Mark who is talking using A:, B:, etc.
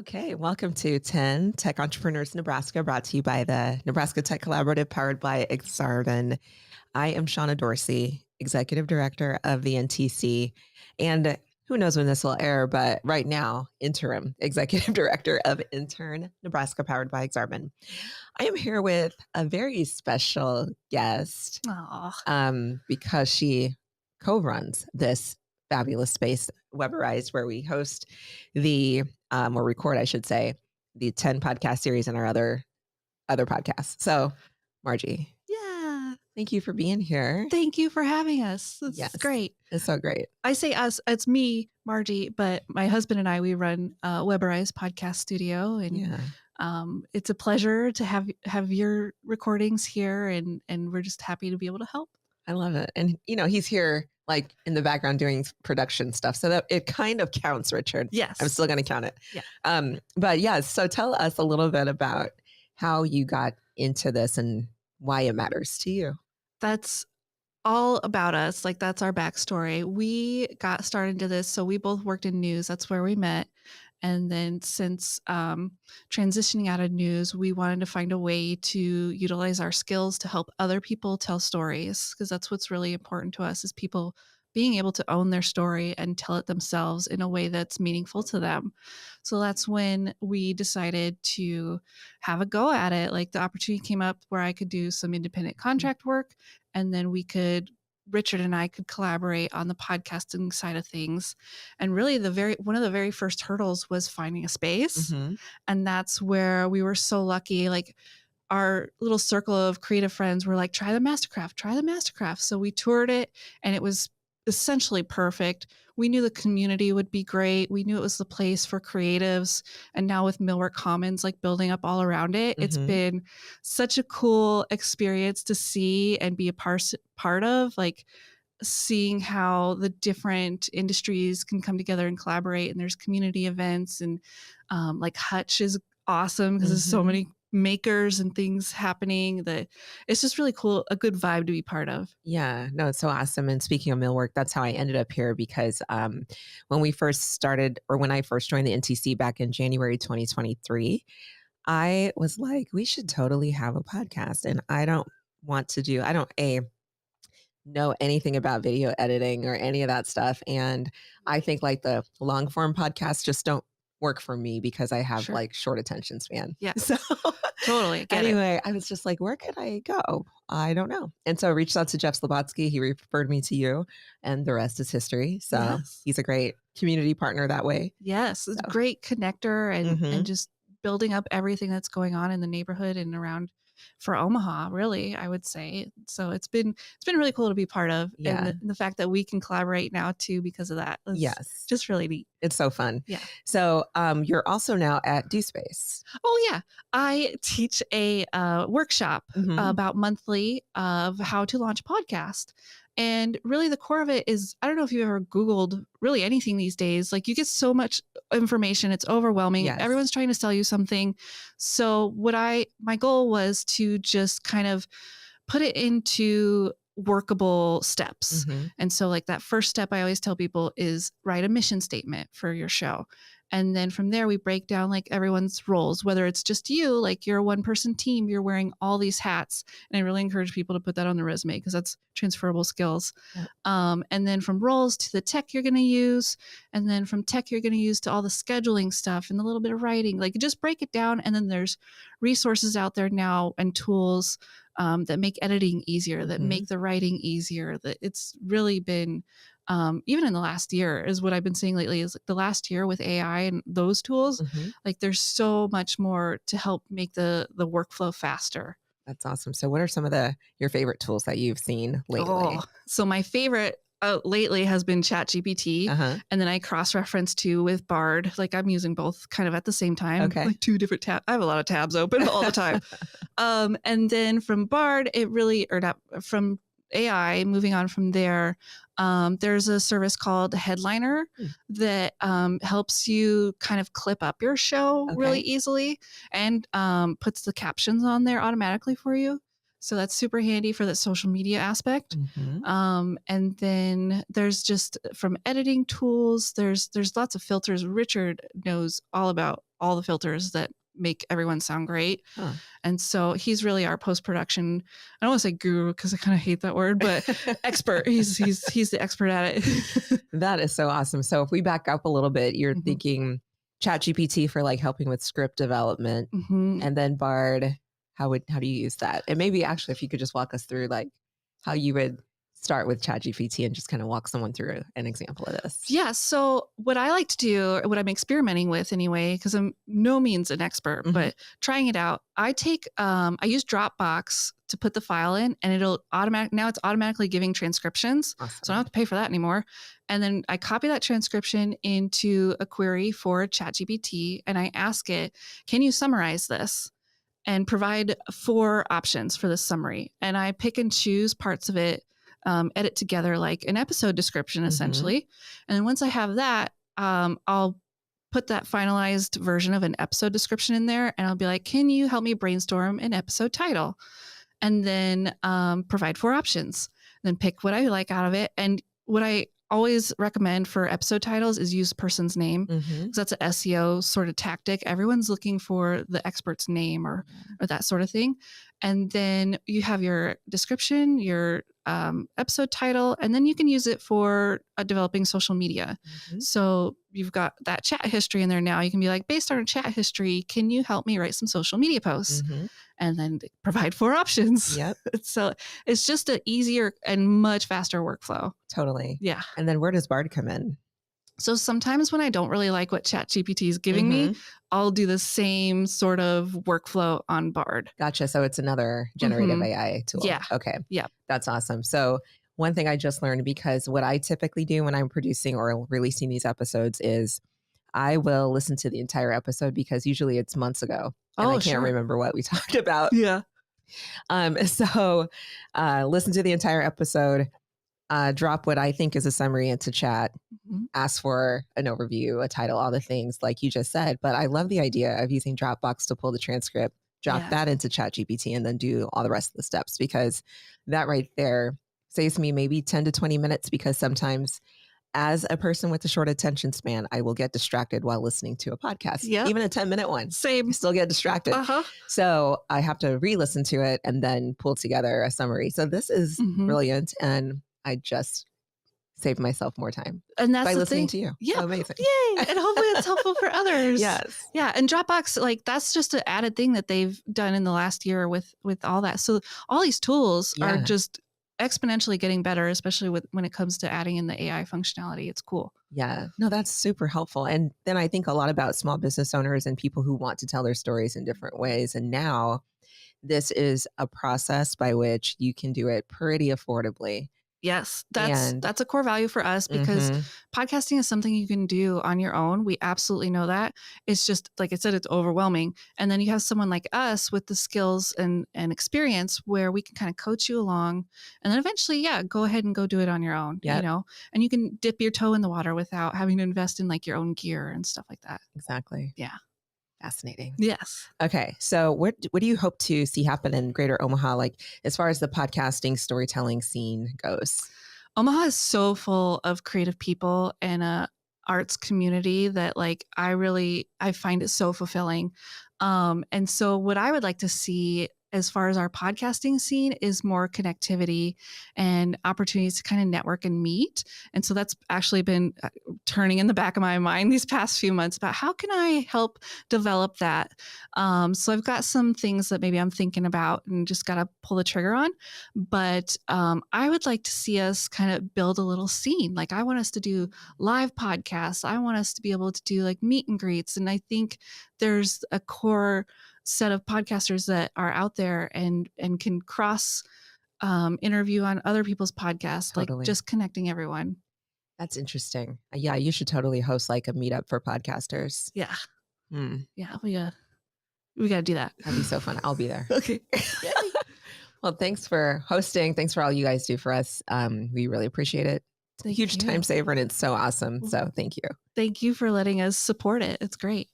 A: Okay, welcome to 10 Tech Entrepreneurs Nebraska, brought to you by the Nebraska Tech Collaborative, powered by Exarban. I am Shauna Dorsey, Executive Director of the NTC, and who knows when this will air, but right now, interim Executive Director of Intern Nebraska, powered by Exarban. I am here with a very special guest because she co-runs this fabulous space, Weberized, where we host or record, I should say, the 10 podcast series and our other podcasts. So, Margie.
B: Yeah.
A: Thank you for being here.
B: Thank you for having us. It's
A: Yes,
B: great.
A: It's so great.
B: I say us, it's me, Margie, but my husband and I, we run Weberized podcast studio, and it's a pleasure to have your recordings here, and we're just happy to be able to help.
A: I love it. And, he's here like in the background doing production stuff. So that it kind of counts, Richard.
B: Yes.
A: I'm still going to count it.
B: Yeah.
A: But yeah, so tell us a little bit about how you got into this and why it matters to you.
B: That's all about us. Like, that's our backstory. We got started into this. So we both worked in news. That's where we met. And then since transitioning out of news, we wanted to find a way to utilize our skills to help other people tell stories, because that's what's really important to us, is people being able to own their story and tell it themselves in a way that's meaningful to them. So that's when we decided to have a go at it. Like, the opportunity came up where I could do some independent contract work, and then Richard and I could collaborate on the podcasting side of things. And really one of the very first hurdles was finding a space.
A: Mm-hmm.
B: And that's where we were so lucky. Like, our little circle of creative friends were like, try the Mastercraft. So we toured it, and it was essentially perfect. We knew the community would be great. We knew it was the place for creatives. And now with Millwork Commons, like, building up all around it, it's been such a cool experience to see and be a part of, like, seeing how the different industries can come together and collaborate. And there's community events, and like Hutch is awesome because there's so many makers and things happening that it's just really cool, a good vibe to be part of.
A: Yeah, no, it's so awesome. And speaking of millwork, that's how I ended up here, because when I first joined the NTC back in January 2023, I was like, we should totally have a podcast. And I don't know anything about video editing or any of that stuff. And I think like the long form podcasts just don't work for me because I have like short attention span.
B: Yeah.
A: So
B: totally.
A: Anyway, I was just like, where could I go? I don't know. And so I reached out to Jeff Slobotsky. He referred me to you, and the rest is history. So he's a great community partner that way.
B: Yes. It's a great connector, and just building up everything that's going on in the neighborhood and around for Omaha, really, I would say. So it's been really cool to be part of.
A: Yeah.
B: And the fact that we can collaborate now too because of that.
A: Yes.
B: Just really neat.
A: It's so fun.
B: Yeah.
A: So you're also now at Do Space.
B: Oh yeah. I teach a workshop about monthly of how to launch a podcast. And really the core of it is, I don't know if you've ever Googled really anything these days. Like, you get so much information. It's overwhelming.
A: Yes.
B: Everyone's trying to sell you something. So my goal was to just kind of put it into workable steps. And so, like, that first step I always tell people is write a mission statement for your show. And then from there, we break down like everyone's roles, whether it's just you, like you're a one-person team, you're wearing all these hats. And I really encourage people to put that on their resume because that's transferable skills. Yep. And then from roles to the tech you're going to use. And then from tech you're going to use to all the scheduling stuff and a little bit of writing. Like, just break it down. And then there's resources out there now and tools that make editing easier, that make the writing easier. That it's really been... even in the last year is what I've been seeing lately, is like the last year with AI and those tools, like there's so much more to help make the workflow faster.
A: That's awesome. So what are some of your favorite tools that you've seen lately?
B: So my favorite lately has been ChatGPT. And then I cross-reference too with Bard. Like, I'm using both kind of at the same time.
A: Okay.
B: Like 2 different tabs. I have a lot of tabs open all the time. And then from Bard, from AI, moving on from there, there's a service called Headliner that helps you kind of clip up your show really easily and puts the captions on there automatically for you. So that's super handy for the social media aspect. And then there's just from editing tools, there's lots of filters. Richard knows all about all the filters that make everyone sound great.
A: Huh.
B: And so he's really our post-production, I don't want to say guru because I kind of hate that word, but expert. He's the expert at it.
A: That is so awesome. So if we back up a little bit, you're thinking ChatGPT for like helping with script development, and then Bard, how do you use that? And maybe actually if you could just walk us through like how you would start with ChatGPT and just kind of walk someone through an example of this.
B: Yeah. So what I like to do, or what I'm experimenting with anyway, because I'm no means an expert, but trying it out, I use Dropbox to put the file in, and now it's automatically giving transcriptions. Awesome. So I don't have to pay for that anymore. And then I copy that transcription into a query for ChatGPT, and I ask it, can you summarize this? And provide 4 options for the summary. And I pick and choose parts of it, edit together like an episode description, essentially. And then once I have that, I'll put that finalized version of an episode description in there, and I'll be like, can you help me brainstorm an episode title? And then provide 4 options, then pick what I like out of it. And what I always recommend for episode titles is use person's name, because that's an SEO sort of tactic. Everyone's looking for the expert's name or that sort of thing. And then you have your description, your episode title, and then you can use it for developing social media. So you've got that chat history in there now. You can be like, based on our chat history, can you help me write some social media posts? And then provide 4 options. Yep. So it's just an easier and much faster workflow.
A: Totally.
B: Yeah.
A: And then where does Bard come in?
B: So sometimes when I don't really like what ChatGPT is giving me, I'll do the same sort of workflow on Bard.
A: Gotcha. So it's another generative AI tool.
B: Yeah.
A: Okay.
B: Yeah.
A: That's awesome. So one thing I just learned, because what I typically do when I'm producing or releasing these episodes is I will listen to the entire episode, because usually it's months ago and I can't remember what we talked about.
B: Yeah.
A: So listen to the entire episode, drop what I think is a summary into chat, ask for an overview, a title, all the things like you just said. But I love the idea of using Dropbox to pull the transcript, drop that into ChatGPT, and then do all the rest of the steps, because that right there saves me maybe 10 to 20 minutes, because sometimes as a person with a short attention span, I will get distracted while listening to a podcast, even a 10-minute one.
B: Same.
A: I still get distracted. So I have to re-listen to it and then pull together a summary. So this is brilliant. And I just saved myself more time.
B: And that's
A: by
B: the
A: listening
B: thing.
A: to you.
B: Yeah.
A: Amazing.
B: Yay. And hopefully it's helpful for others.
A: Yes.
B: Yeah. And Dropbox, like that's just an added thing that they've done in the last year with all that. So all these tools are just exponentially getting better, especially when it comes to adding in the AI functionality. It's cool.
A: Yeah. No, that's super helpful. And then I think a lot about small business owners and people who want to tell their stories in different ways. And now this is a process by which you can do it pretty affordably.
B: Yes, that's a core value for us, because podcasting is something you can do on your own. We absolutely know that. It's just, like I said, it's overwhelming. And then you have someone like us with the skills and experience where we can kind of coach you along. And then eventually, go ahead and go do it on your own, you know, and you can dip your toe in the water without having to invest in like your own gear and stuff like that.
A: Exactly.
B: Yeah.
A: Fascinating.
B: Yes.
A: Okay. So what do you hope to see happen in Greater Omaha, like as far as the podcasting storytelling scene goes?
B: Omaha is so full of creative people and arts community that like I find it so fulfilling. And so what I would like to see as far as our podcasting scene is more connectivity and opportunities to kind of network and meet. And so that's actually been turning in the back of my mind these past few months about how can I help develop that. So I've got some things that maybe I'm thinking about and just got to pull the trigger on. But I would like to see us kind of build a little scene. Like I want us to do live podcasts. I want us to be able to do like meet and greets. And I think there's a core set of podcasters that are out there and can cross interview on other people's podcasts, like just connecting everyone.
A: That's interesting. Yeah, you should totally host like a meetup for podcasters.
B: Yeah. Yeah, we got to do that.
A: That'd be so fun. I'll be there.
B: Okay.
A: Well, thanks for hosting. Thanks for all you guys do for us. We really appreciate it. It's a huge time saver and it's so awesome. So thank you.
B: Thank you for letting us support it. It's great.